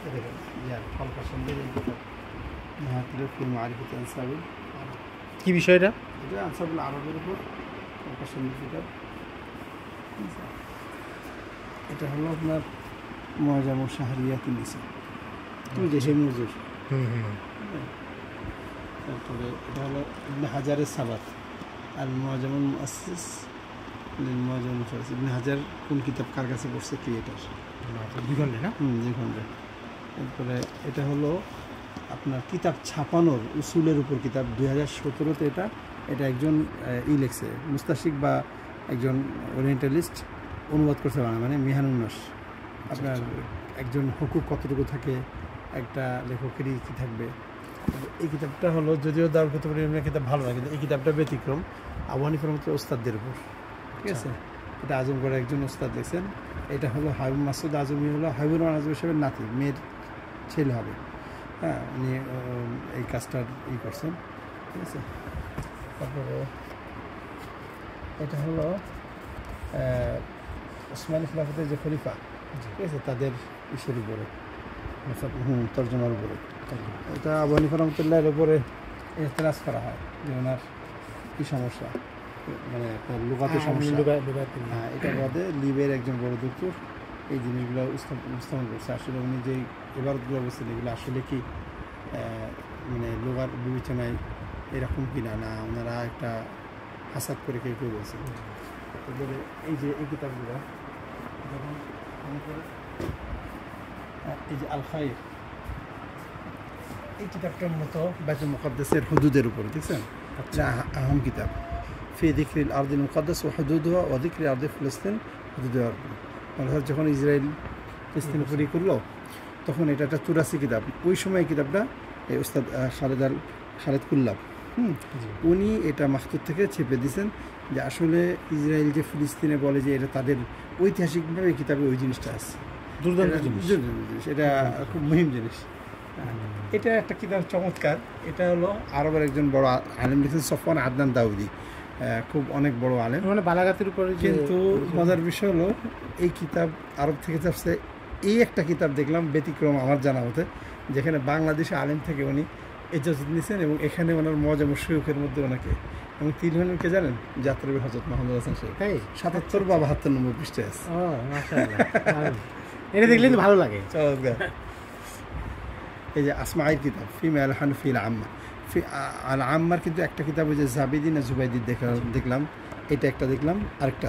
দেখেন হালকা সুন্দর এই কিতাব মাহাতিরুল মারিফাত আনসাবুল আরব। কি বিষয়টা? এটা আনসাবুল আরবের উপর হালকা সুন্দর কিতাব। এটা হলো আপনার মুআজামু শাহরিয়াতুন নিসা, তুমি দেশে মজুর। তারপরে এটা হলো ইবনে হাজারের সাবাত আর মুআজামুল মুআসসিস লিল মুআজামুল মুফাসসির। ইবনে হাজার কোন কিতাব কার কাছে পড়ছে, ক্রিয়েটার, দ্বিখণ্ডে না? দ্বিখণ্ডে। তারপরে এটা হলো আপনার কিতাব ছাপানোর উসুলের উপর কিতাব 2017-তে। এটা একজন লিখছে, মুস্তাশিক বা একজন ওরিয়েন্টালিস্ট অনুবাদ করছে বাংলা, মানে মিহানুন্নাস। আপনার একজন হুকুক কতটুকু থাকে, একটা লেখকেরই কী থাকবে। এই কিতাবটা হলো, যদিও দারুল কুতুবের ইলমের কিতাব ভালো লাগে, কিন্তু এই কিতাবটা ব্যতিক্রম। আবু হানিফার মতো ওস্তাদদের উপর, ঠিক আছে। এটা আজমগড়ের একজন ওস্তাদ লিখছেন। এটা হলো হাবিব মাসুদ আজমি, হলো হাবিবুর রহমান আজমি সাহেবের নাতি, মেয়ের ছেলে হবে। হ্যাঁ, উনি এই কাজটার করছেন, ঠিক আছে। তারপরে এটা হলো ওসমানী খিলাফতের যে খলিফা, ঠিক আছে, তাদের ইসের উপরে, তর্জমার উপরে। এটা আবু হানিফা রহমতুল্লাহের উপরে এতরাজ করা হয় যে ওনার কী সমস্যা, মানে আপনার লুগাতের সমস্যা। হ্যাঁ, এটা বাদে লিবের একজন বড় দূর এই জিনিসগুলো উপস্থাপন করছে। আসলে উনি যেই এবারগুলো বলছেন, এগুলো আসলে কি মানে লোগার বিবেচনায় এরকম কিনা, না ওনারা একটা হাসাদ করে কেউ কেউ বলছেন। এবারে এই যে এই কিতাবগুলো যখন এই যে আল খাইর, এই কিতাবটার মতো বাইতুল মুকাদ্দাসের হুদুদের উপরে, দেখছেন, আহম কিতাব ফি যিকরিল আরদিল মুকাদ্দাস ওয়া হুদুদুহা ওয়া যিকরি আরদি ফিলিস্তিন হুদুদুহা। অর্থাৎ যখন ইসরায়েল ফিলিস্তিন উপর করলো, তখন এটা একটা 84 কিতাব। ওই সময় কিতাবটা এই ওস্তাদ খালেদ কুল্লাব, উনি এটা মাহতুত থেকে ছেপে দিয়েছেন যে আসলে ইসরায়েল যে ফিলিস্তিনে বলে যে এটা তাদের ঐতিহাসিকভাবে এই কিতাবে ওই জিনিসটা আছে। দুর্দান্ত জিনিস, এটা খুব মুহিম জিনিস। এটা একটা কিতাব চমৎকার। এটা হলো আরবের একজন বড় আলেম লিখেছেন, সফওয়ান আদনান দাউদি, খুব অনেক বড় আলেম, মানে বালাগাতের উপরে। কিন্তু মজার বিষয় হলো এই কিতাব আরব থেকে চাপছে। এই একটা কিতাব দেখলাম ব্যতিক্রম আমার জানা মতে, যেখানে বাংলাদেশে আলেম থেকে উনি ইজাজত নিয়েছেন, এবং এখানে ওনার মুআজামু শুয়ুখের মধ্যে ওনাকে, এবং তিরহানুকে জানেন, যাত্রাবী হযরত মাহমুদ হাসান সাহেব 77 বা 72 নম্বর পৃষ্ঠায় আছে। এটা দেখলে তো ভালো লাগে। এই যে আসমাইর কিতাব ফিমা আল হানফি আল আম্মা, আল আম্মার কিন্তু একটা কিতাব ওই যে জাবিদি না জুবাইদি দেখলাম, এটা একটা দেখলাম, আরেকটা